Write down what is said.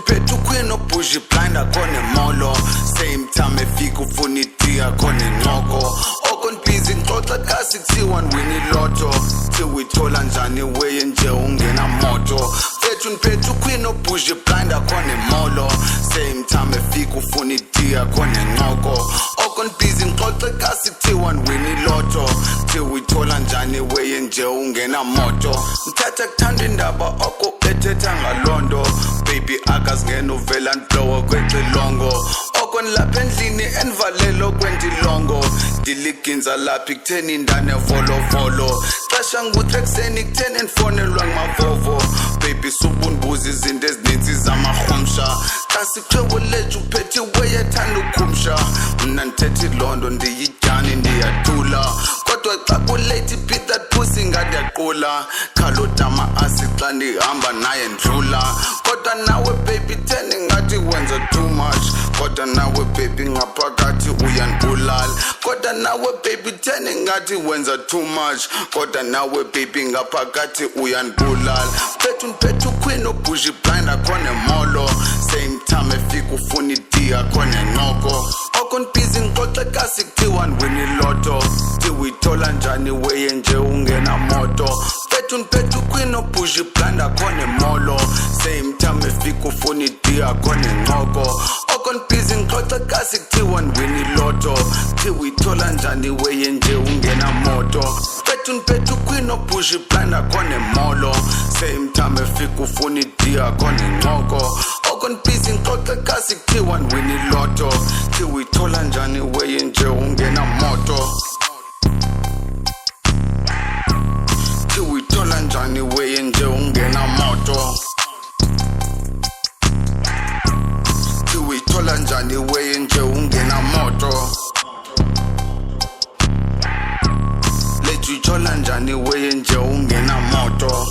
Pethu queen obushi blind akhona emolo. Same time efika ufuna iti akhona enqoko. Okon busy ngixoxa kasi kuthiwa wini lotto. Till uyithola njani weye nje ungena moto. Pethu queen obushi blind akhona emolo. Same time efika ufuna iti akhona enqoko. Okon busy ngixoxa kasi kuthiwa wini lotto. Till uyithola njani weye nje ungena moto. Mthatha kuthanda indaba oko ethetha ngalondo. Baby akazingena uvela nflow kwexilongo. Okon lapha endlini envalelo kwendilongo. Diliginza lapha ikutheni indane volovolo. Xesha nguthi ekseni kutheni enfonelwa ngumavovo. Baby subunbuza izinto ezininzi zamarhumsha. Xa siqhebo lethu uphethe weyethanda ukhumsha. Mna ndithethe ilondo ndiyityani ndiyadula. Kodwa xa kulate beat that pussy ngadiyaqula. Khalodama asi xa ndihamba naye ndlula. Kodwa nawe baby teni ngathi wenza too much. Kodwa nawe baby ngaphakathi uyandibulala. Kodwa nawe baby teni ngathi wenza too much. Kodwa nawe baby ngaphakathi uyandibulala. Pethu queen obushi blind akhona emolo. Same time efika ufuna iti akhona enqoko. Okon busy ngixoxa kasi kuthiwa wini lotto. Till uyithola njani weye nje ungena moto. Pethu queen obushi blind akhona emolo. Same time efika ufuna iti akhona enqoko. Okon busy ngixoxa kasi kuthiwa wini lotto. Till uyithola njani weye nje ungena moto. Pethu queen obushi blind akhona emolo. Same time efika ufuna iti akhona enqoko. Okon busy ngixoxa kasi kuthiwa wini lotto. Till uyithola njani weye nje ungena moto. Till uyithola njani weye nje ungena moto. Till uyithola njani weye nje ungena moto. Lethu uyithola njani weye nje ungena moto.